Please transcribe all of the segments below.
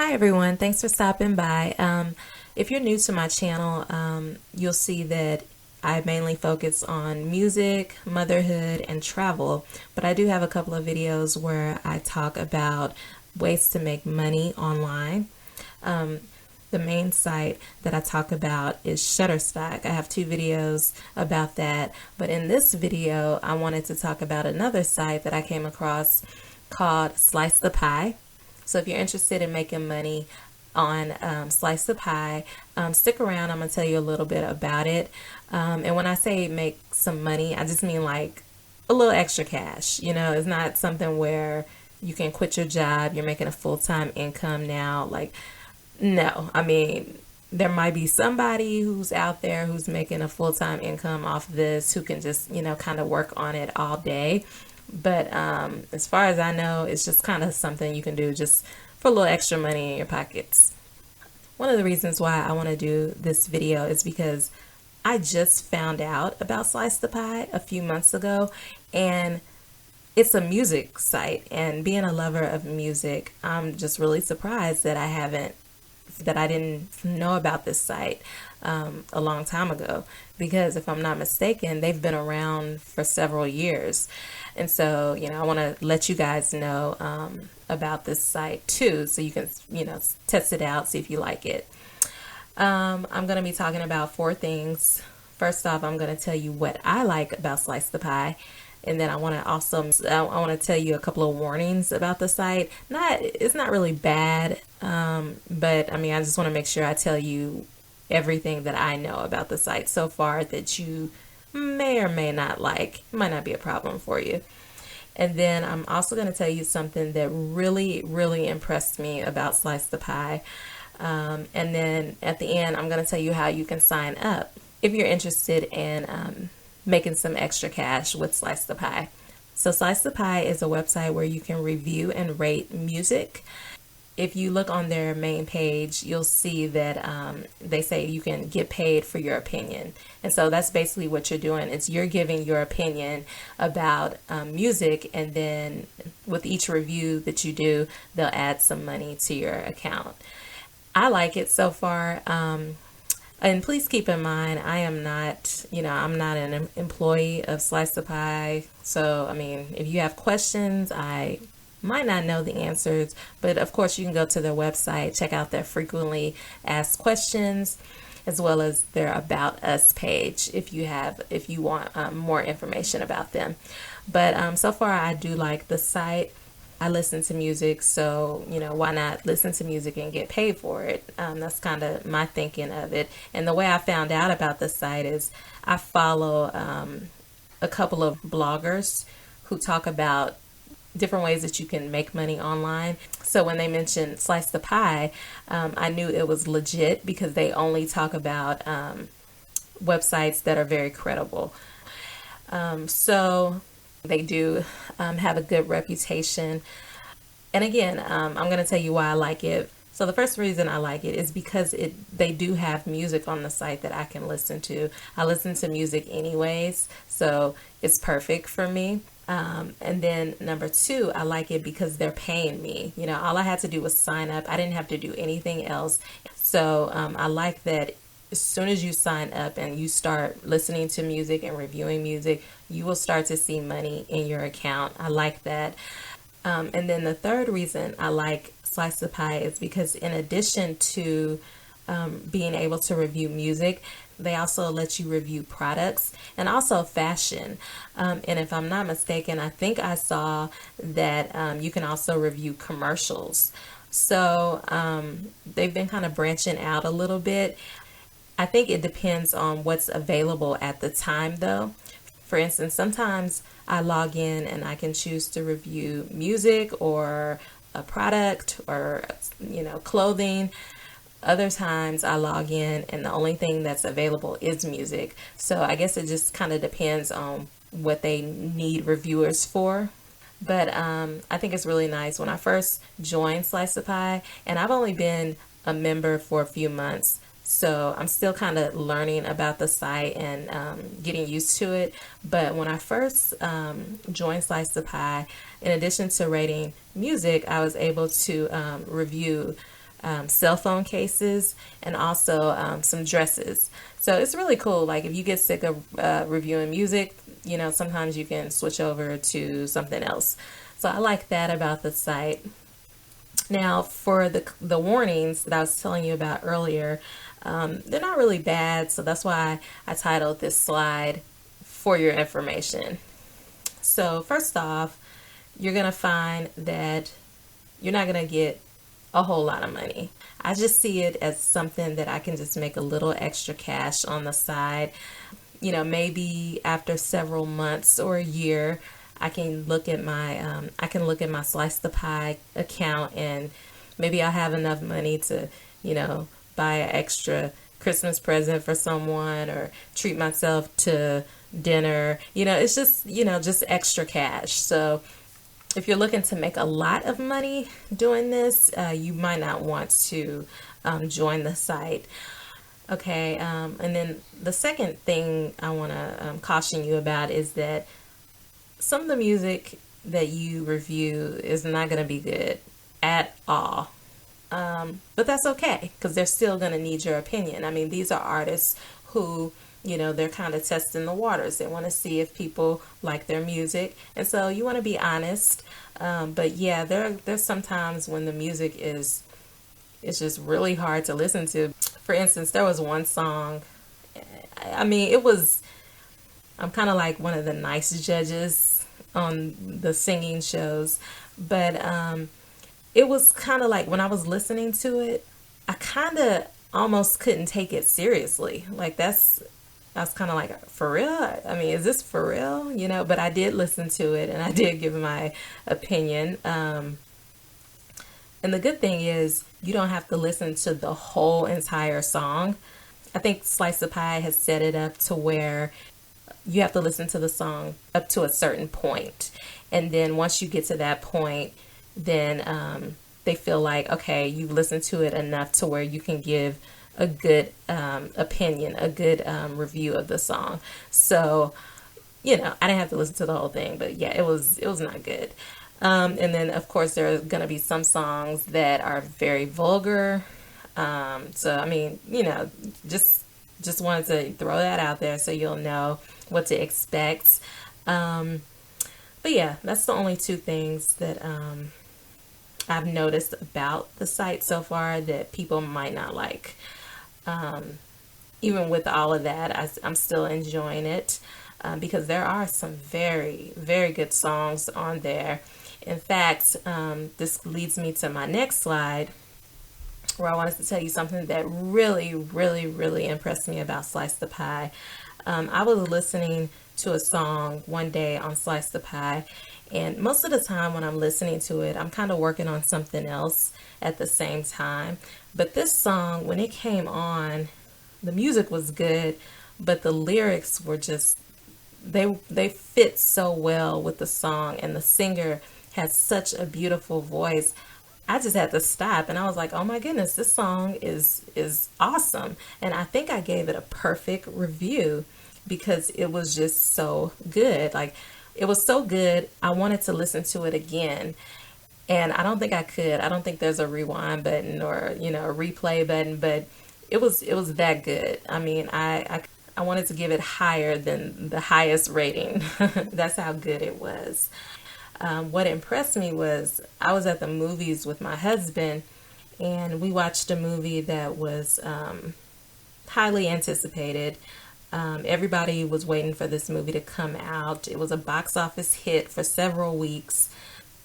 Hi everyone, thanks for stopping by. If you're new to my channel, you'll see that I mainly focus on music, motherhood, and travel, but I do have a couple of videos where I talk about ways to make money online. The main site that I talk about is Shutterstock. I have two videos about that, but in this video I wanted to talk about another site that I came across called slicethepie. So if you're interested in making money on slicethepie, stick around. I'm going to tell you a little bit about it. And when I say make some money, I just mean like a little extra cash. You know, it's not something where you can quit your job, you're making a full-time income now. Like, no, I mean, there might be somebody who's out there who's making a full-time income off this, who can just, you know, kind of work on it all day. But as far as I know, it's just kind of something you can do just for a little extra money in your pockets. One of the reasons why I want to do this video is because I just found out about slicethepie a few months ago, and it's a music site. And being a lover of music, I'm just really surprised that I didn't know about this site a long time ago, because if I'm not mistaken, they've been around for several years. And so, you know, I want to let you guys know about this site too, so you can, you know, test it out, see if you like it. I'm going to be talking about four things. First off, I'm going to tell you what I like about slicethepie. And then I want to tell you a couple of warnings about the site. It's not really bad, but I mean, I just want to make sure I tell you everything that I know about the site so far that you may or may not like. It might not be a problem for you. And then I'm also going to tell you something that really, really impressed me about slicethepie. And then at the end, I'm going to tell you how you can sign up if you're interested in making some extra cash with slicethepie. So slicethepie is a website where you can review and rate music. If you look on their main page, you'll see that they say you can get paid for your opinion. And so that's basically what you're doing. Is you're giving your opinion about music, and then with each review that you do, they'll add some money to your account. I like it so far. And please keep in mind, I am not, you know, I'm not an employee of slicethepie. So, I mean, if you have questions, I might not know the answers, but of course you can go to their website, check out their frequently asked questions, as well as their About Us page if you want more information about them. But so far I do like the site. I listen to music, so, you know, why not listen to music and get paid for it? That's kind of my thinking of it. And the way I found out about the site is I follow a couple of bloggers who talk about different ways that you can make money online. So when they mentioned slicethepie, I knew it was legit because they only talk about websites that are very credible. So they do have a good reputation. And again, I'm going to tell you why I like it. So the first reason I like it is because they do have music on the site that I can listen to. I listen to music anyways, so it's perfect for me. And then number two, I like it because they're paying me. You know, all I had to do was sign up. I didn't have to do anything else. So I like that as soon as you sign up and you start listening to music and reviewing music, you will start to see money in your account. I like that. And then the third reason I like slicethepie is because in addition to being able to review music, they also let you review products and also fashion. And if I'm not mistaken, I think I saw that you can also review commercials. So they've been kind of branching out a little bit. I think it depends on what's available at the time though. For instance, sometimes I log in and I can choose to review music or a product or, you know, clothing. Other times I log in and the only thing that's available is music. So I guess it just kind of depends on what they need reviewers for. But I think it's really nice. When I first joined slicethepie, and I've only been a member for a few months, so I'm still kind of learning about the site and getting used to it. But when I first joined slicethepie, in addition to rating music, I was able to review cell phone cases, and also some dresses. So it's really cool. Like if you get sick of reviewing music, sometimes you can switch over to something else. So I like that about the site. Now, for the warnings that I was telling you about earlier, they're not really bad, so that's why I titled this slide "For Your Information." So first off, you're gonna find that you're not gonna get a whole lot of money. I just see it as something that I can just make a little extra cash on the side. Maybe after several months or a year, I can look at my Slice the Pie account, and maybe I'll have enough money to, buy an extra Christmas present for someone or treat myself to dinner. It's just extra cash. So if you're looking to make a lot of money doing this, you might not want to join the site. Okay, and then the second thing I want to caution you about is that some of the music that you review is not going to be good at all. But that's okay, because they're still going to need your opinion. I mean, these are artists who, they're kind of testing the waters. They want to see if people like their music. And so you want to be honest. But yeah, there's sometimes when the music it's just really hard to listen to. For instance, there was one song, I mean, I'm kind of like one of the nice judges on the singing shows, but it was kind of like when I was listening to it, I kind of almost couldn't take it seriously. Like I was kind of like, for real? I mean, is this for real? But I did listen to it and I did give my opinion. And the good thing is you don't have to listen to the whole entire song. I think Slice the Pie has set it up to where you have to listen to the song up to a certain point. And then once you get to that point, then they feel like, okay, you've listened to it enough to where you can give a good opinion, a good review of the song. So, I didn't have to listen to the whole thing, but yeah, it was not good. And then of course there are going to be some songs that are very vulgar. So I mean, just wanted to throw that out there so you'll know what to expect. But yeah, that's the only two things that I've noticed about the site so far that people might not like. Even with all of that, I'm still enjoying it because there are some very, very good songs on there. In fact, this leads me to my next slide, where I wanted to tell you something that really, really, really impressed me about Slice the Pie. I was listening to a song one day on Slice the Pie, and most of the time when I'm listening to it, I'm kind of working on something else at the same time. But this song, when it came on, the music was good, but the lyrics were just, they fit so well with the song, and the singer has such a beautiful voice. I just had to stop and I was like, oh my goodness, this song is awesome. And I think I gave it a perfect review because it was just so good. Like, it was so good, I wanted to listen to it again. And I don't think I could. I don't think there's a rewind button or, a replay button, but it was that good. I mean, I wanted to give it higher than the highest rating. That's how good it was. What impressed me was I was at the movies with my husband, and we watched a movie that was highly anticipated. Everybody was waiting for this movie to come out. It was a box office hit for several weeks.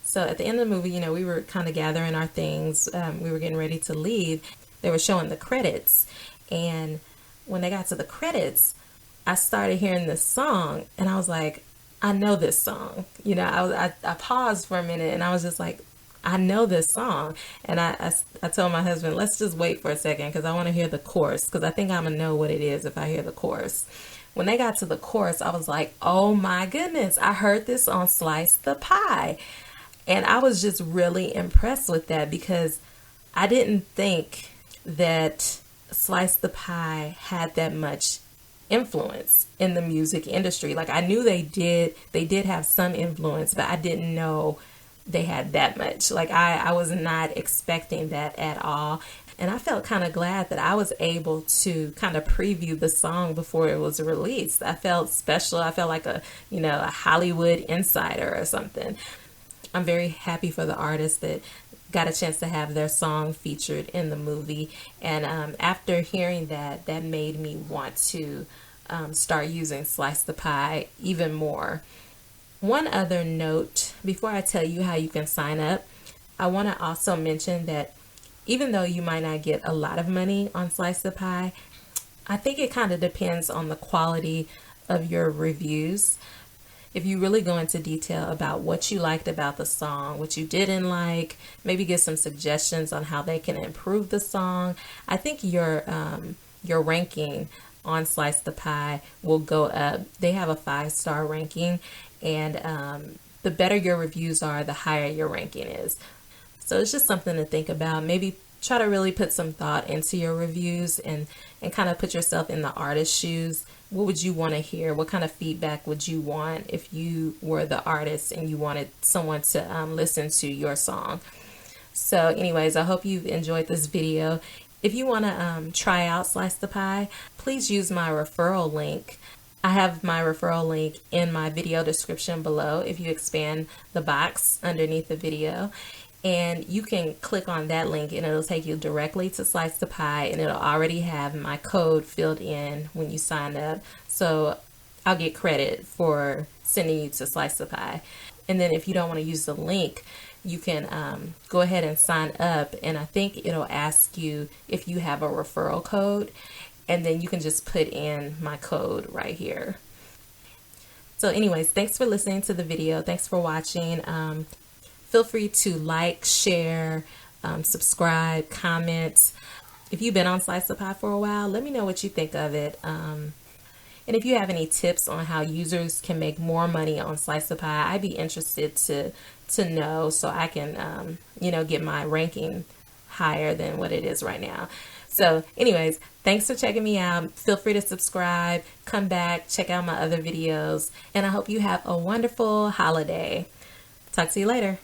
So at the end of the movie, we were kind of gathering our things. We were getting ready to leave. They were showing the credits. And when they got to the credits, I started hearing this song, and I was like, I know this song. I paused for a minute and I was just like, I know this song. And I told my husband, let's just wait for a second because I want to hear the chorus, because I think I'm going to know what it is if I hear the chorus. When they got to the chorus, I was like, oh my goodness, I heard this on Slice the Pie. And I was just really impressed with that because I didn't think that Slice the Pie had that much influence in the music industry. Like, I knew they did have some influence, but I didn't know they had that much. Like I was not expecting that at all. And I felt kind of glad that I was able to kind of preview the song before it was released. I felt special. I felt like a Hollywood insider or something. I'm very happy for the artists that got a chance to have their song featured in the movie. And after hearing that, that made me want to start using Slice the Pie even more. One other note before I tell you how you can sign up, I want to also mention that even though you might not get a lot of money on Slice the Pie, I think it kind of depends on the quality of your reviews. If you really go into detail about what you liked about the song, what you didn't like, maybe give some suggestions on how they can improve the song, I think your ranking on Slice the Pie will go up. They have a 5-star ranking, and the better your reviews are, the higher your ranking is. So it's just something to think about. Maybe try to really put some thought into your reviews and kind of put yourself in the artist's shoes. What would you want to hear? What kind of feedback would you want if you were the artist and you wanted someone to listen to your song? So anyways, I hope you've enjoyed this video. If you want to try out Slice the Pie, please use my referral link. I have my referral link in my video description below if you expand the box underneath the video. And you can click on that link and it'll take you directly to Slice the Pie, and it'll already have my code filled in when you sign up. So I'll get credit for sending you to Slice the Pie. And then if you don't want to use the link, you can go ahead and sign up, and I think it'll ask you if you have a referral code, and then you can just put in my code right here. So anyways, thanks for listening to the video. Thanks for watching. Feel free to like, share, subscribe, comment. If you've been on Slice the Pie for a while, let me know what you think of it. And if you have any tips on how users can make more money on Slice the Pie, I'd be interested to know, so I can, get my ranking higher than what it is right now. So anyways, thanks for checking me out. Feel free to subscribe, come back, check out my other videos, and I hope you have a wonderful holiday. Talk to you later.